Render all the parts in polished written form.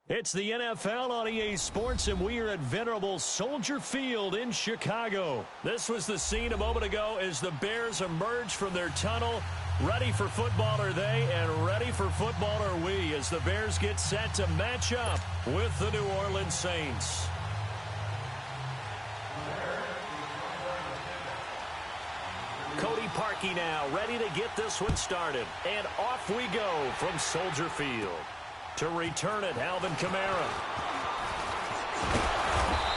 It's the NFL on EA Sports, and we are at venerable Soldier Field in Chicago. This was the scene a moment ago as the Bears emerged from their tunnel. Ready for football are they, and ready for football are we, as the Bears get set to match up with the New Orleans Saints. Cody Parkey now ready to get this one started. And off we go from Soldier Field. To return it, Alvin Kamara.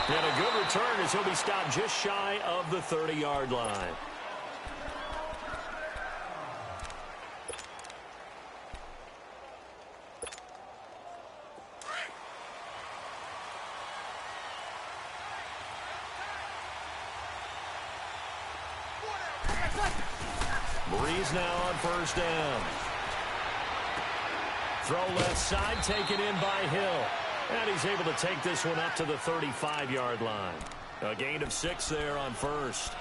And a good return as he'll be stopped just shy of the 30-yard line. Breeze now on first down. Throw left side, taken in by Hill. And he's able to take this one up to the 35-yard line. A gain of 6 there on first.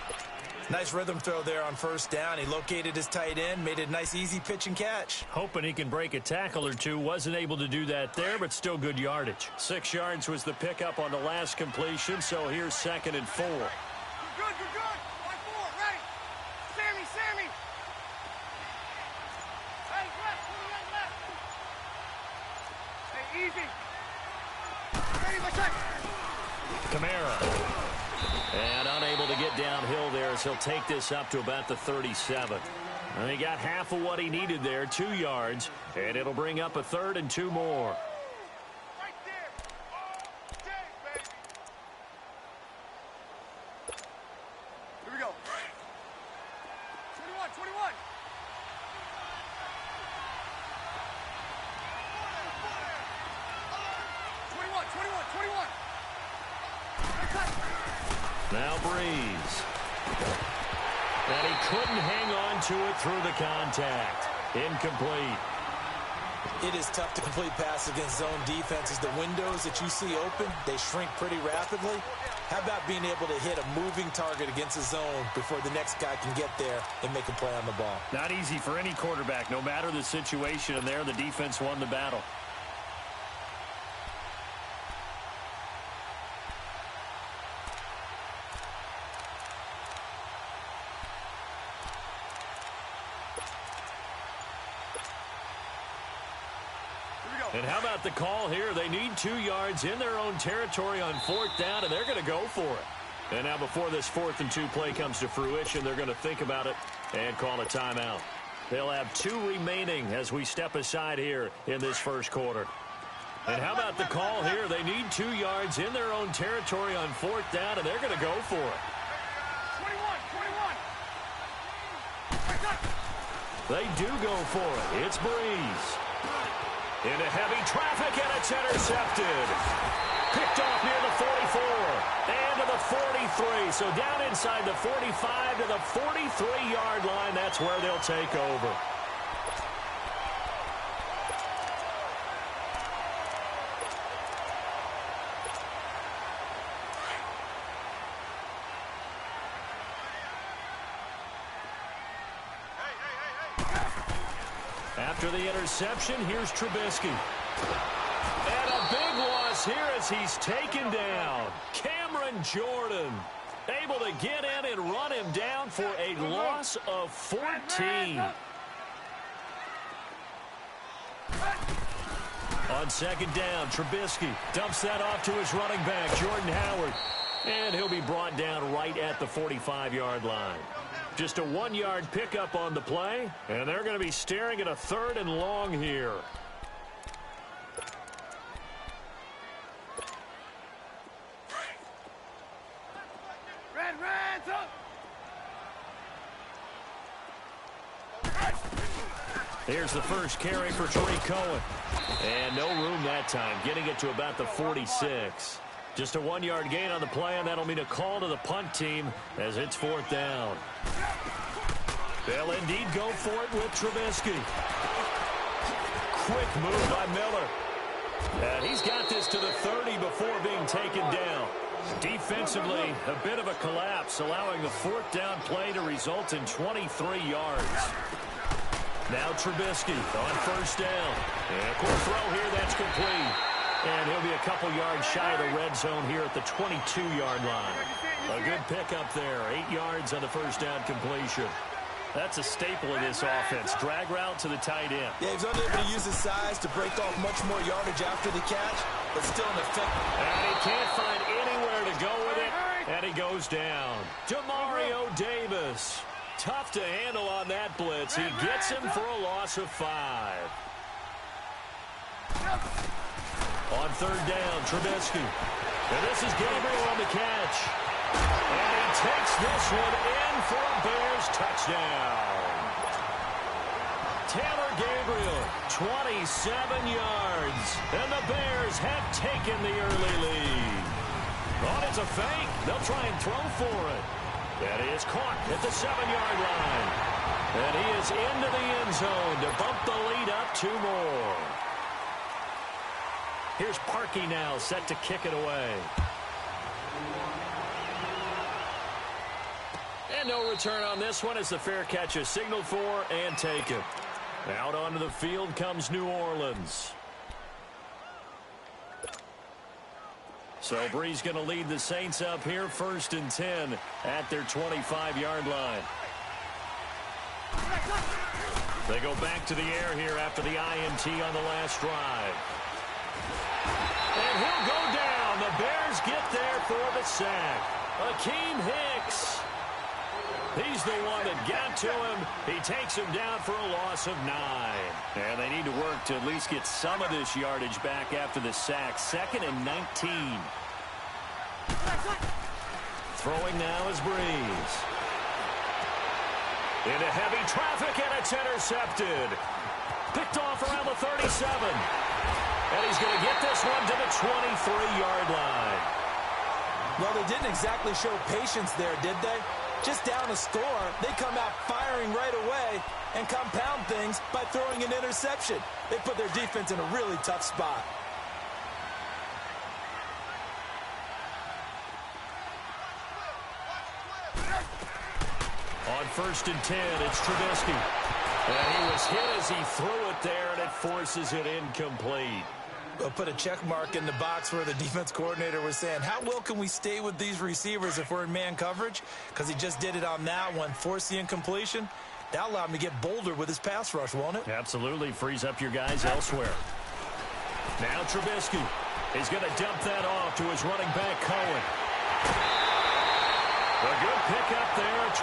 Nice rhythm throw there on first down. He located his tight end, made it a nice easy pitch and catch. Hoping he can break a tackle or two. Wasn't able to do that there, but still good yardage. 6 yards was the pickup on the last completion, so here's 2nd and 4. You're good, you're good. Line 4, ready. Sammy. Hey, left. Hey, easy. Ready, my check. Kamara. And unable to get downhill there as he'll take this up to about the 37. And he got half of what he needed there, 2 yards. And it'll bring up a 3rd and 2 more. Right there. Okay, baby. Here we go. 21. 21. Now Breeze. And he couldn't hang on to it through the contact. Incomplete. It is tough to complete pass against zone defenses. The windows that you see open, they shrink pretty rapidly. How about being able to hit a moving target against a zone before the next guy can get there and make a play on the ball? Not easy for any quarterback, no matter the situation, and there the defense won the battle. And how about the call here? They need 2 yards in their own territory on 4th down, and they're going to go for it. And now before this 4th and 2 play comes to fruition, they're going to think about it and call a timeout. They'll have 2 remaining as we step aside here in this first quarter. And how about the call here? They need 2 yards in their own territory on 4th down, and they're going to go for it. 21. They do go for it. It's Breeze. Into heavy traffic, and it's intercepted. Picked off near the 44 and to the 43. So down inside the 45 to the 43-yard line. That's where they'll take over. After the interception, here's Trubisky. And a big loss here as he's taken down. Cameron Jordan able to get in and run him down for a loss of 14. On 2nd down, Trubisky dumps that off to his running back, Jordan Howard. And he'll be brought down right at the 45-yard line. Just a 1-yard pickup on the play, and they're going to be staring at a 3rd and long here. Red, up. Here's the first carry for Tariq Cohen. And no room that time, getting it to about the 46. Just a 1-yard gain on the play, and that'll mean a call to the punt team as it's 4th down. They'll indeed go for it with Trubisky. Quick move by Miller. And he's got this to the 30 before being taken down. Defensively, a bit of a collapse, allowing the 4th down play to result in 23 yards. Now Trubisky on first down. And a quick throw here that's complete. And he'll be a couple yards shy of the red zone here at the 22-yard line. A good pickup there. 8 yards on the first down completion. That's a staple of this offense. Drag route to the tight end. Yeah, he's unable to use his size to break off much more yardage after the catch, but still an effective. And he can't find anywhere to go with it, and he goes down. Demario Davis. Tough to handle on that blitz. He gets him for a loss of 5. On third down, Trubisky. And this is Gabriel on the catch. And he takes this one in for a Bears touchdown. Taylor Gabriel, 27 yards. And the Bears have taken the early lead. Oh, it's a fake. They'll try and throw for it. And he is caught at the 7-yard line. And he is into the end zone to bump the lead up 2 more. Here's Parkey now, set to kick it away. And no return on this one as the fair catch is signaled for and taken. Out onto the field comes New Orleans. So Bree's going to lead the Saints up here, 1st and 10 at their 25-yard line. They go back to the air here after the INT on the last drive. And he'll go down. The Bears get there for the sack. Akeem Hicks. He's the one that got to him. He takes him down for a loss of 9. And they need to work to at least get some of this yardage back after the sack. 2nd and 19. Throwing now is Breeze. Into heavy traffic, and it's intercepted. Picked off around the 37. And he's going to get this one to the 23-yard line. Well, they didn't exactly show patience there, did they? Just down a score, they come out firing right away and compound things by throwing an interception. They put their defense in a really tough spot. On 1st and 10, it's Trubisky. And he was hit as he threw it there, and it forces it incomplete. We'll put a check mark in the box where the defense coordinator was saying, how well can we stay with these receivers if we're in man coverage? Because he just did it on that one, forced the incompletion. That'll allow him to get bolder with his pass rush, won't it? Absolutely. Frees up your guys elsewhere. Now Trubisky is going to dump that off to his running back, Cohen. A good pickup there at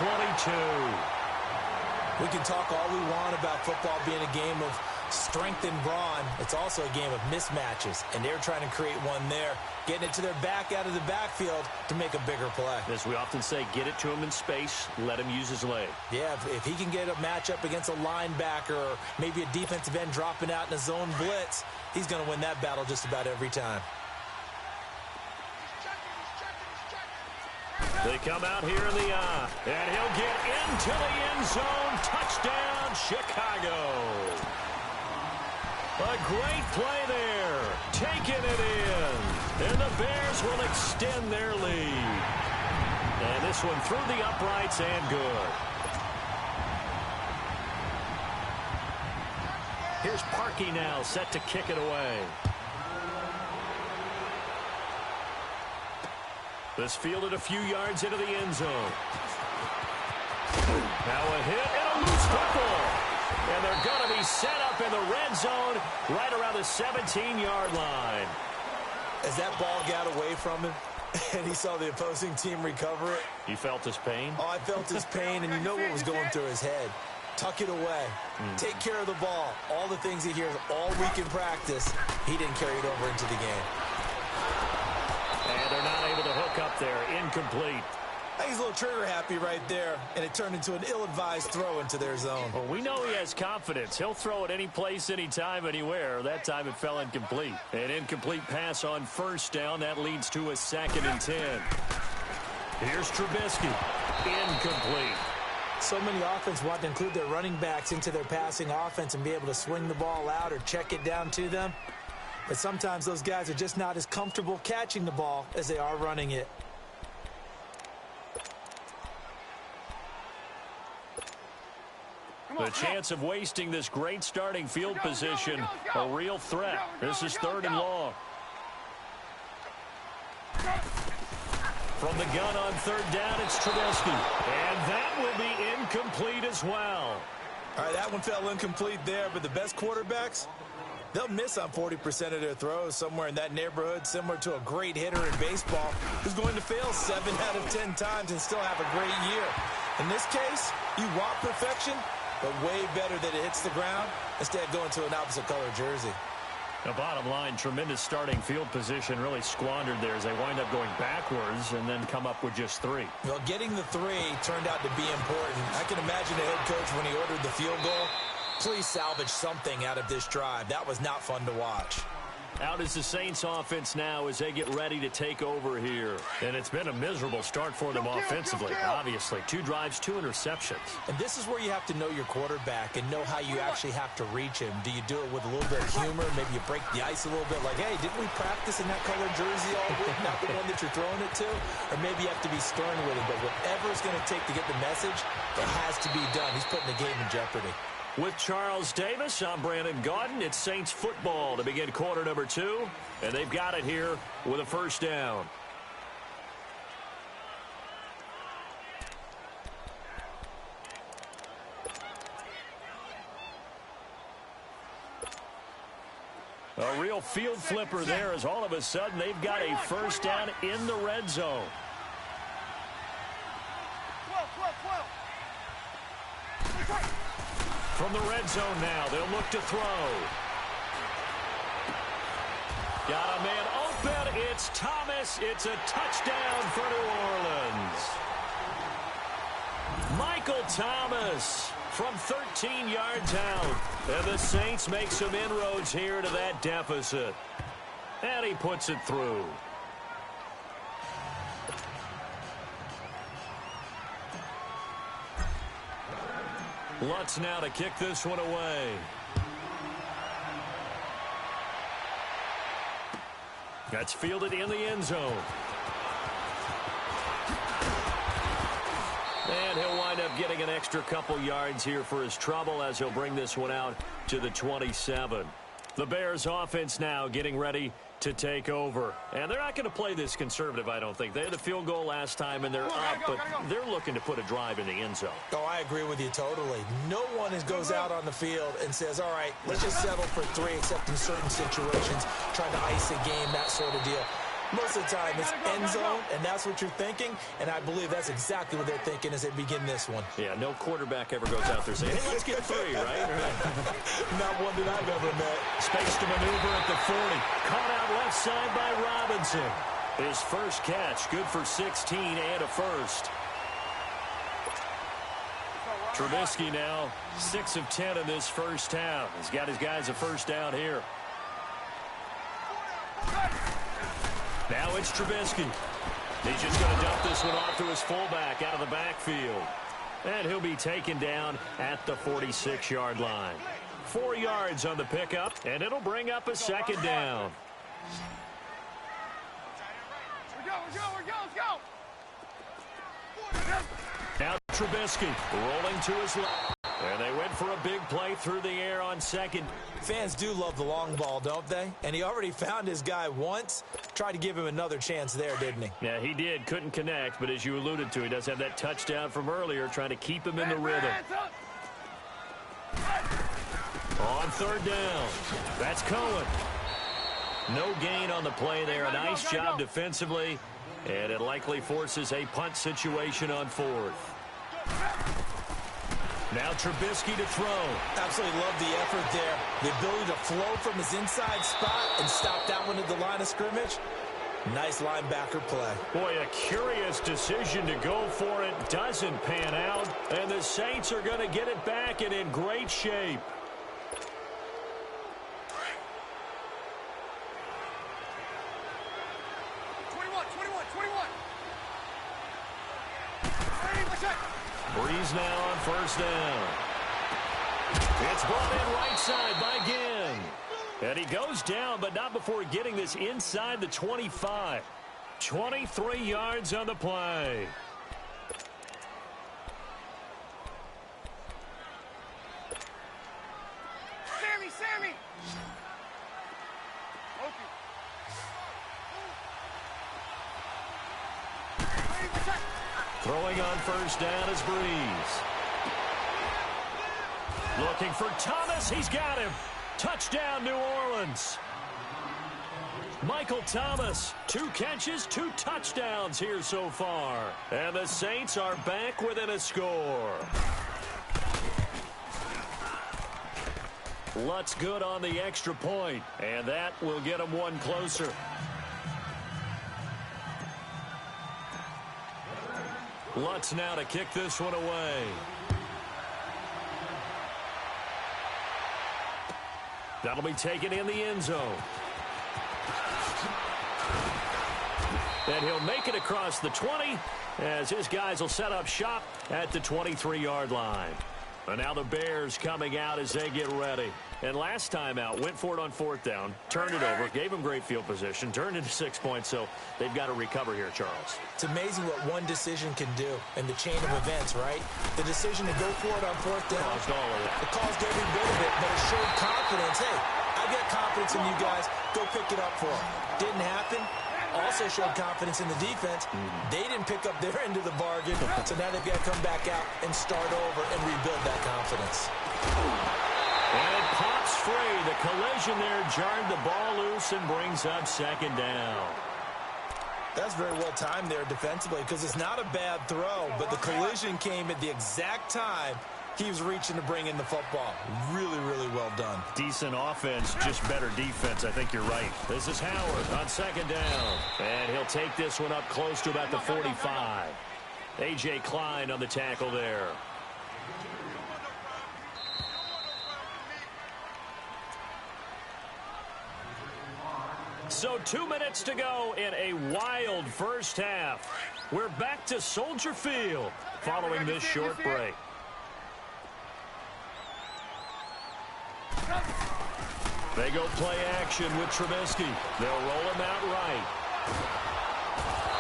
22. We can talk all we want about football being a game of strength and brawn. It's also a game of mismatches, and they're trying to create one there, getting it to their back out of the backfield to make a bigger play. As we often say, get it to him in space, let him use his leg. Yeah, if he can get a matchup against a linebacker or maybe a defensive end dropping out in a zone blitz, he's going to win that battle just about every time. They come out here in the eye, and he'll get into the end zone. Touchdown, Chicago. A great play there, taking it in. And the Bears will extend their lead. And this one through the uprights and good. Here's Parkey now, set to kick it away. This fielded a few yards into the end zone. Now a hit and a loose football. And they're going to be set up in the red zone right around the 17-yard line. As that ball got away from him and he saw the opposing team recover it. You felt his pain? Oh, I felt his pain, and you know what was going through his head. Tuck it away. Take care of the ball. All the things he hears all week in practice, he didn't carry it over into the game. And they're not able to hook up there. Incomplete. I think he's a little trigger happy right there, and it turned into an ill-advised throw into their zone. Well, we know he has confidence. He'll throw it any place, anytime, anywhere. That time it fell incomplete. An incomplete pass on first down. That leads to a 2nd and 10. Here's Trubisky. Incomplete. So many offenses want to include their running backs into their passing offense and be able to swing the ball out or check it down to them. But sometimes those guys are just not as comfortable catching the ball as they are running it. The chance of wasting this great starting field position, a real threat. This is 3rd and long. From the gun on third down, it's Trubisky. And that will be incomplete as well. All right, that one fell incomplete there, but the best quarterbacks, they'll miss on 40% of their throws, somewhere in that neighborhood, similar to a great hitter in baseball who's going to fail 7 out of 10 times and still have a great year. In this case, you want perfection, but way better that it hits the ground instead of going to an opposite color jersey. The bottom line, tremendous starting field position, really squandered there as they wind up going backwards and then come up with just 3. Well, getting the 3 turned out to be important. I can imagine the head coach when he ordered the field goal. Please salvage something out of this drive. That was not fun to watch. Out is the Saints offense now as they get ready to take over here. And it's been a miserable start for them offensively, obviously. 2 drives, 2 interceptions. And this is where you have to know your quarterback and know how you actually have to reach him. Do you do it with a little bit of humor? Maybe you break the ice a little bit like, hey, didn't we practice in that color jersey all week, not the one that you're throwing it to? Or maybe you have to be stern with him. But whatever it's going to take to get the message, it has to be done. He's putting the game in jeopardy. With Charles Davis, I'm Brandon Gaudin. It's Saints football to begin quarter number 2. And they've got it here with a first down. A real field flipper there as all of a sudden they've got a first down in the red zone. 12. From the red zone now, they'll look to throw. Got a man open. It's Thomas. It's a touchdown for New Orleans. Michael Thomas from 13 yards out. And the Saints make some inroads here to that deficit. And he puts it through. Lutz now to kick this one away. That's fielded in the end zone. And he'll wind up getting an extra couple yards here for his trouble as he'll bring this one out to the 27. The Bears offense now getting ready to take over. And they're not going to play this conservative, I don't think. They had the field goal last time, and they're up, but they're looking to put a drive in the end zone. Oh, I agree with you totally. No one goes out on the field and says, all right, let's just settle for 3, except in certain situations, trying to ice a game, that sort of deal. Most of the time, it's end zone, and that's what you're thinking, and I believe that's exactly what they're thinking as they begin this one. Yeah, no quarterback ever goes out there saying, hey, let's get 3, right? Not one that I've ever met. Space to maneuver at the 40. Caught out left side by Robinson. His first catch, good for 16 and a first. Trubisky now 6 of 10 in this first half. He's got his guys a first down here. Now it's Trubisky. He's just going to dump this one off to his fullback out of the backfield. And he'll be taken down at the 46-yard line. 4 yards on the pickup, and it'll bring up a second down. Let's go. Now Trubisky rolling to his left. And they went for a big play through the air on second. Fans do love the long ball, don't they? And he already found his guy once. Tried to give him another chance there, didn't he? Yeah, he did. Couldn't connect, but as you alluded to, he does have that touchdown from earlier, trying to keep him in the rhythm. On third down, that's Cohen. No gain on the play there. A nice job defensively, and it likely forces a punt situation on 4th. Now Trubisky to throw. Absolutely love the effort there. The ability to flow from his inside spot and stop that one at the line of scrimmage. Nice linebacker play. Boy, a curious decision to go for it. Doesn't pan out. And the Saints are going to get it back and in great shape. Breeze now on first down. It's brought in right side by Ginn. And he goes down, but not before getting this inside the 25. 23 yards on the play. Sammy! Throwing on first down is Breeze. Looking for Thomas. He's got him. Touchdown, New Orleans. Michael Thomas, 2 catches, 2 touchdowns here so far. And the Saints are back within a score. Lutz good on the extra point, and that will get them one closer. Lutz now to kick this one away. That'll be taken in the end zone. And he'll make it across the 20 as his guys will set up shop at the 23-yard line. And now the Bears coming out as they get ready. And last time out, went for it on 4th down, turned it over, gave them great field position, turned into 6 points, so they've got to recover here, Charles. It's amazing what one decision can do in the chain of events, right? The decision to go for it on 4th down. Caused all of that. It caused every bit of it, but it showed confidence. Hey, I've got confidence in you guys. Go pick it up for them. Didn't happen. Also showed confidence in the defense. They didn't pick up their end of the bargain, so now they've got to come back out and start over and rebuild that confidence. And it pops free. The collision there jarred the ball loose and brings up 2nd down. That's very well timed there defensively because it's not a bad throw, but the collision came at the exact time he was reaching to bring in the football. Really, really well done. Decent offense, just better defense. I think you're right. This is Howard on 2nd down. And he'll take this one up close to about the 45. A.J. Klein on the tackle there. So 2 minutes to go in a wild first half. We're back to Soldier Field following this short break. They go play action with Trubisky. They'll roll him out right.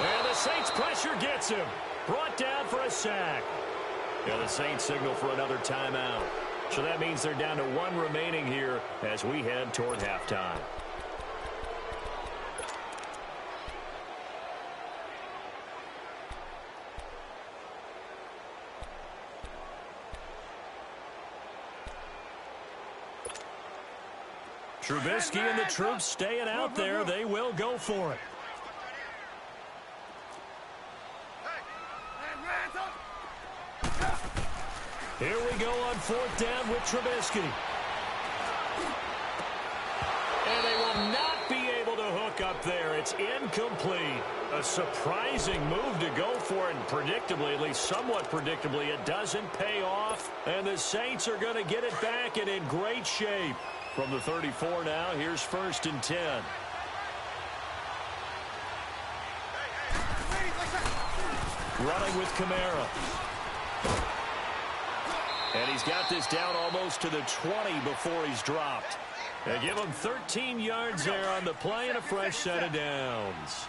And the Saints pressure gets him. Brought down for a sack. And the Saints signal for another timeout. So that means they're down to 1 remaining here as we head toward halftime. Trubisky and the troops staying out there. They will go for it. Here we go on 4th down with Trubisky. And they will not be able to hook up there. It's incomplete. A surprising move to go for it, and predictably, at least somewhat predictably, it doesn't pay off. And the Saints are going to get it back and in great shape. From the 34 now, here's 1st and 10. Running with Kamara. And he's got this down almost to the 20 before he's dropped. They give him 13 yards there on the play and a fresh set of downs.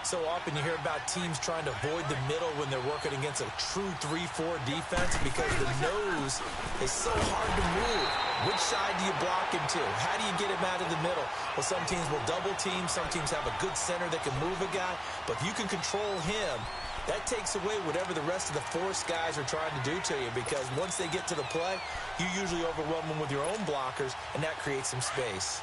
So often you hear about teams trying to avoid the middle when they're working against a true 3-4 defense because the nose is so hard to move. Which side do you block him to? How do you get him out of the middle? Well, some teams will double team. Some teams have a good center that can move a guy. But if you can control him, that takes away whatever the rest of the force guys are trying to do to you because once they get to the play, you usually overwhelm them with your own blockers, and that creates some space.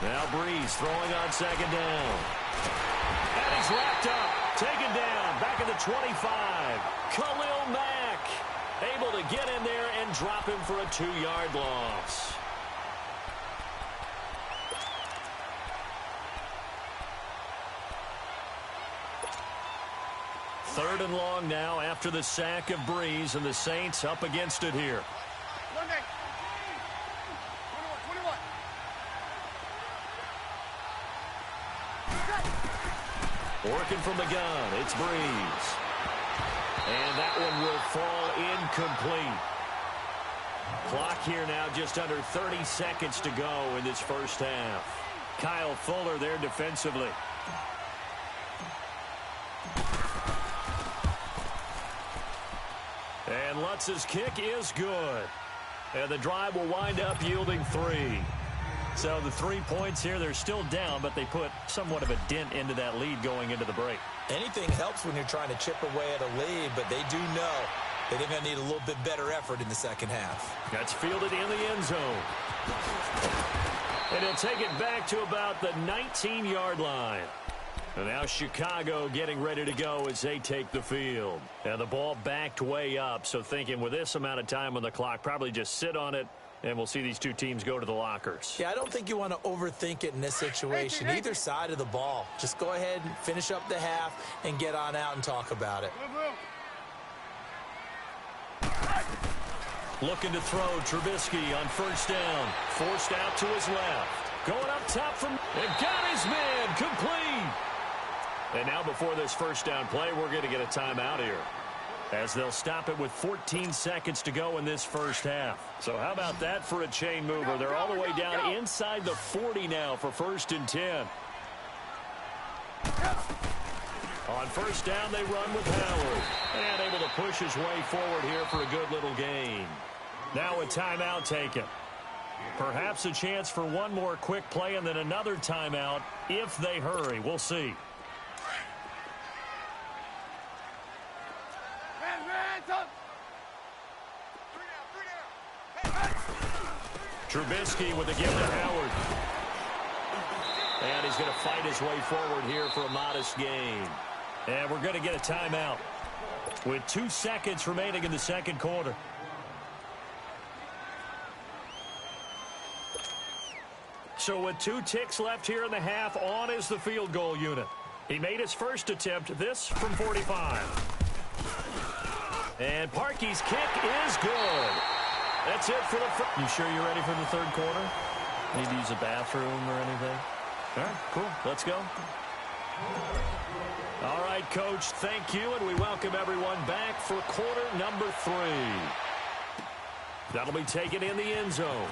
Now Breeze throwing on 2nd down. And he's wrapped up, taken down, back at the 25. Khalil Mack able to get in there and drop him for a 2-yard loss. Third and long now after the sack of Breeze, and the Saints up against it here. Working from the gun, it's Breeze. And that one will fall incomplete. Clock here now just under 30 seconds to go in this first half. Kyle Fuller there defensively. And Lutz's kick is good. And the drive will wind up yielding 3. So the 3 points here, they're still down, but they put somewhat of a dent into that lead going into the break. Anything helps when you're trying to chip away at a lead, but they do know that they're going to need a little bit better effort in the second half. That's fielded in the end zone. And he'll take it back to about the 19-yard line. And now Chicago getting ready to go as they take the field. And the ball backed way up, so thinking with this amount of time on the clock, probably just sit on it, and we'll see these two teams go to the lockers. Yeah, I don't think you want to overthink it in this situation. Either side of the ball. Just go ahead and finish up the half and get on out and talk about it. Looking to throw, Trubisky on first down. Forced out to his left. Going up top from... And got his man complete. And now before this first down play, we're going to get a timeout here, as they'll stop it with 14 seconds to go in this first half. So how about that for a chain mover? They're all the way down inside the 40 now for 1st and 10. On first down, they run with Howard. And able to push his way forward here for a good little gain. Now a timeout taken. Perhaps a chance for one more quick play and then another timeout if they hurry. We'll see. Trubisky with a give to Howard. And he's going to fight his way forward here for a modest gain. And we're going to get a timeout with 2 seconds remaining in the second quarter. So with 2 ticks left here in the half, on is the field goal unit. He made his first attempt, this from 45. And Parkey's kick is good. That's it for the first. You sure you're ready for the third quarter? Need to use a bathroom or anything? All right, cool. Let's go. All right, Coach, thank you, and we welcome everyone back for quarter number 3. That'll be taken in the end zone.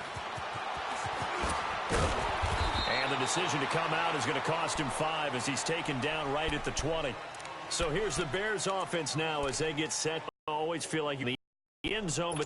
And the decision to come out is going to cost him 5 as he's taken down right at the 20. So here's the Bears offense now as they get set. I always feel like in the end zone, but